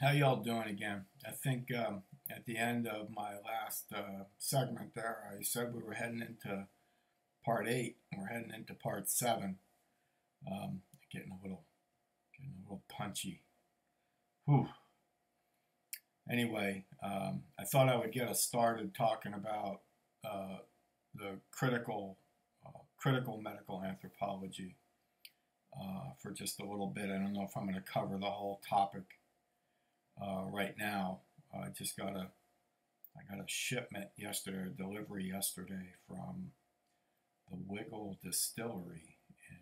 How y'all doing again? I think at the end of my last segment there, I said we were heading into part eight. We're heading into part seven. Um, getting a little punchy. Whew. Anyway, I thought I would get us started talking about uh, the critical medical anthropology for just a little bit. I don't know if I'm going to cover the whole topic right now. I got a shipment yesterday, a delivery yesterday from the Wiggle Distillery in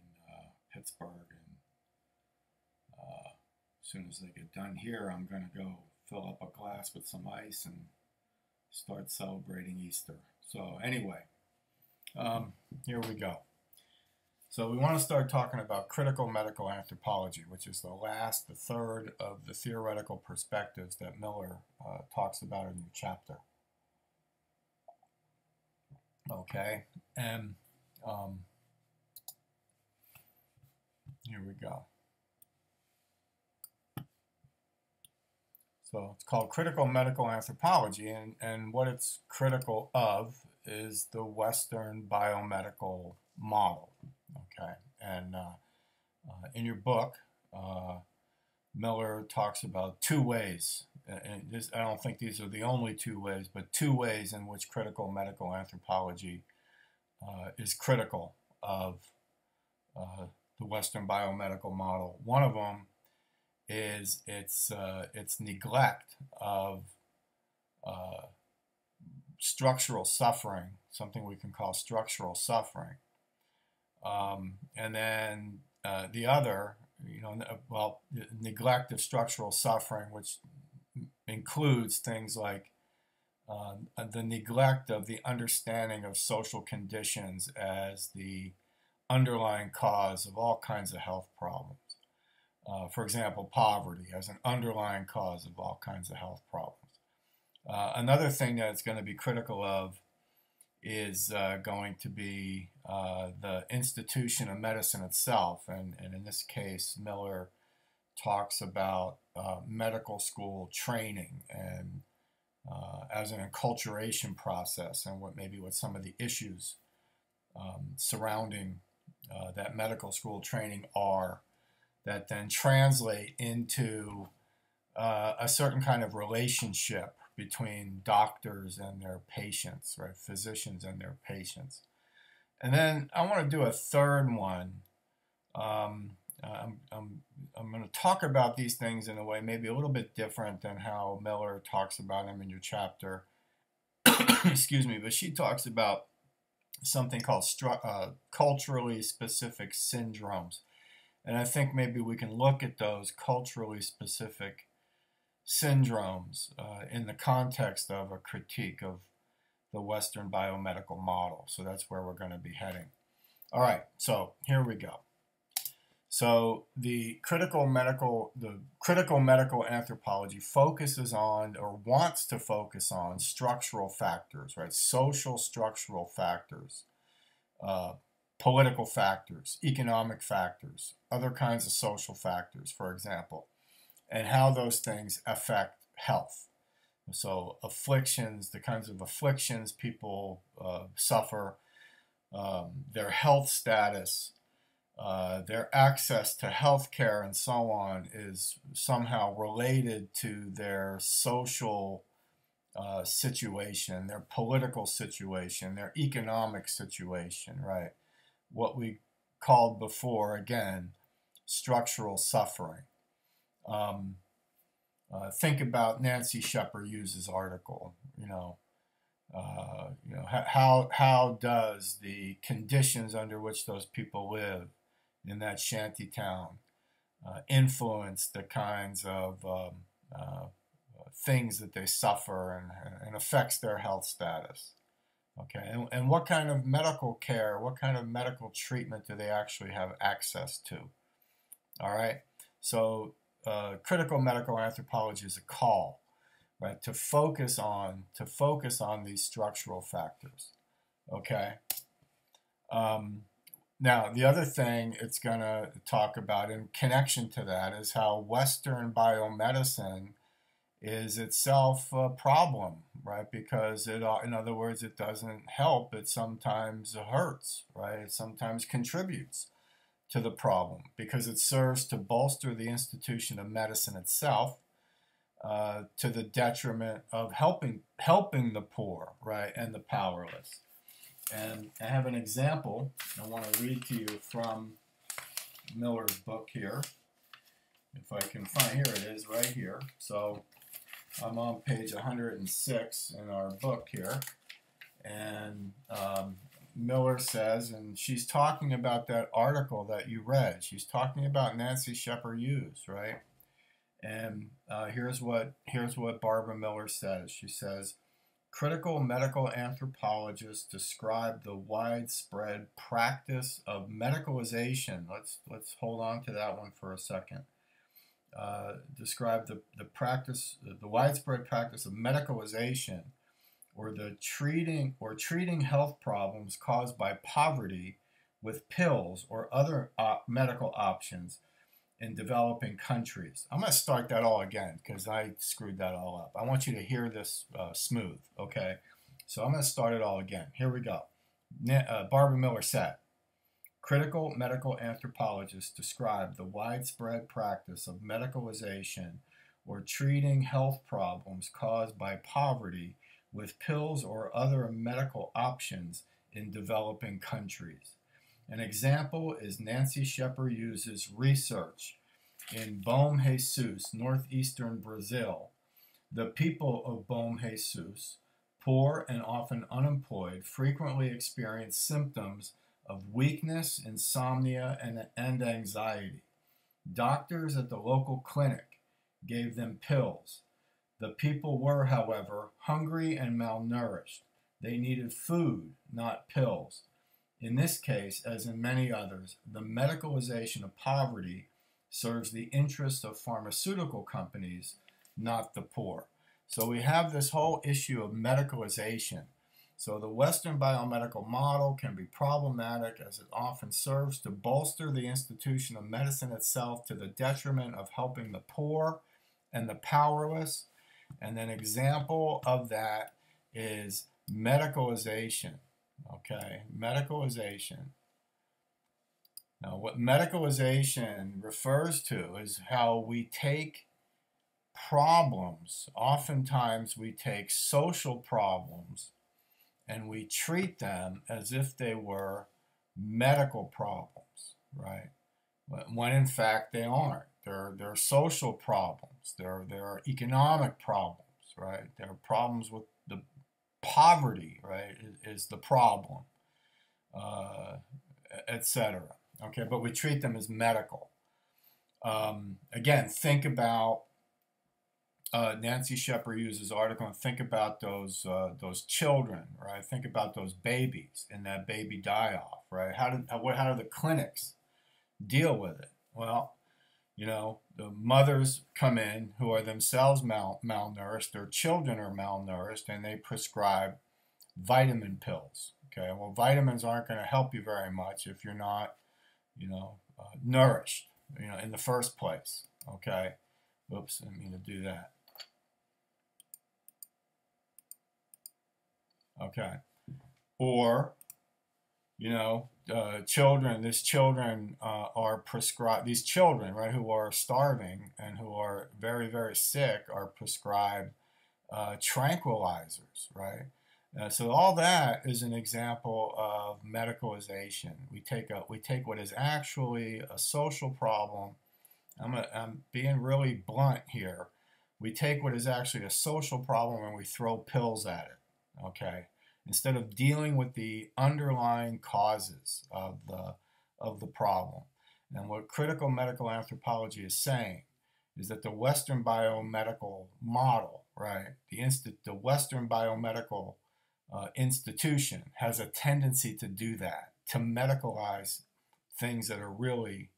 Pittsburgh, and as soon as they get done here, I'm gonna go fill up a glass with some ice and start celebrating Easter. So anyway, um, here we go. So we want to start talking about critical medical anthropology, which is the third of the theoretical perspectives that Miller talks about in the chapter. Okay, and here we go. So it's called critical medical anthropology, and what it's critical of is the Western biomedical model. Okay, and in your book, Miller talks about two ways, and I don't think these are the only two ways, but two ways in which critical medical anthropology is critical of the Western biomedical model. One of them is its neglect of uh, structural suffering, something we can call structural suffering. And then the other, neglect of structural suffering, which includes things like the neglect of the understanding of social conditions as the underlying cause of all kinds of health problems. For example, poverty as an underlying cause of all kinds of health problems. Another thing that it's going to be critical of is going to be the institution of medicine itself. And in this case, Miller talks about medical school training and as an enculturation process, and what some of the issues surrounding that medical school training are, that then translate into a certain kind of relationship between doctors and their patients, right? Physicians and their patients. And then I want to do a third one. I'm going to talk about these things in a way maybe a little bit different than how Miller talks about them in your chapter. Excuse me, but she talks about something called culturally specific syndromes. And I think maybe we can look at those culturally specific syndromes in the context of a critique of the Western biomedical model. So that's where we're going to be heading. All right, so here we go. So the critical medical anthropology focuses on, or wants to focus on, structural factors, right? Social structural factors, political factors, economic factors, other kinds of social factors, for example, and how those things affect health. So afflictions, the kinds of afflictions people suffer, their health status, their access to health care and so on is somehow related to their social situation, their political situation, their economic situation, right? What we called before, again, structural suffering. Think about Nancy Shepherd Hughes' article. How does the conditions under which those people live in that shanty town influence the kinds of things that they suffer, and affects their health status? Okay, and what kind of medical care, what kind of medical treatment do they actually have access to? All right, so critical medical anthropology is a call, right, to focus on these structural factors. Okay. Now, the other thing it's going to talk about in connection to that is how Western biomedicine is itself a problem, right? Because it, in other words, it doesn't help. It sometimes hurts, right? It sometimes contributes to the problem because it serves to bolster the institution of medicine itself, to the detriment of helping the poor, right, and the powerless. And I have an example I want to read to you from Miller's book here. If I can find, here it is right here. So I'm on page 106 in our book here. And Miller says, and she's talking about that article that you read. She's talking about Nancy Shepherd Hughes, right? And here's what Barbara Miller says. She says, critical medical anthropologists describe the widespread practice of medicalization. Let's hold on to that one for a second. Describe the widespread practice of medicalization, or treating health problems caused by poverty with pills or other medical options in developing countries. I'm going to start that all again because I screwed that all up. I want you to hear this smooth, okay? So I'm going to start it all again. Here we go. Barbara Miller said, critical medical anthropologists describe the widespread practice of medicalization or treating health problems caused by poverty with pills or other medical options in developing countries. An example is Nancy Shepherd Hughes' research in Bom Jesus, northeastern Brazil. The people of Bom Jesus, poor and often unemployed, frequently experience symptoms of weakness, insomnia, and anxiety. Doctors at the local clinic gave them pills. The people were, however, hungry and malnourished. They needed food, not pills. In this case, as in many others, the medicalization of poverty serves the interests of pharmaceutical companies, not the poor. So we have this whole issue of medicalization. So the Western biomedical model can be problematic as it often serves to bolster the institution of medicine itself to the detriment of helping the poor and the powerless. And an example of that is medicalization. Okay, medicalization. Now, what medicalization refers to is how we take problems, oftentimes we take social problems, and we treat them as if they were medical problems, right? When in fact they aren't. They're social problems. They're economic problems, right? There are problems with the poverty, right, is the problem, etc. Okay, but we treat them as medical. Again, think about Nancy Shepherd Hughes' article, and think about those children, right? Think about those babies in that baby die-off, right? How do the clinics deal with it? Well, you know, the mothers come in who are themselves malnourished, their children are malnourished, and they prescribe vitamin pills. Okay, well, vitamins aren't going to help you very much if you're not, nourished, in the first place. Okay, oops, I didn't mean to do that. Okay, or children are prescribed, these children, right, who are starving and who are very, very sick are prescribed tranquilizers, right? So all that is an example of medicalization. We take what is actually a social problem. I'm being really blunt here. We take what is actually a social problem and we throw pills at it, okay? Instead of dealing with the underlying causes of the problem. And what critical medical anthropology is saying is that the Western biomedical model, right, the Western biomedical institution has a tendency to do that, to medicalize things that are really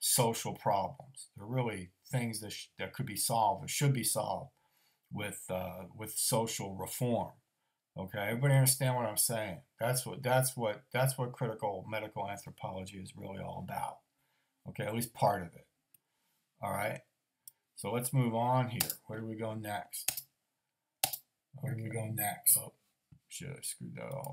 social problems. They're really things that could be solved or should be solved with social reform. Okay, everybody understand what I'm saying? That's what critical medical anthropology is really all about. Okay, at least part of it. All right. So let's move on here. Where do we go next? Where do we go next? Oh, shit, I screwed that all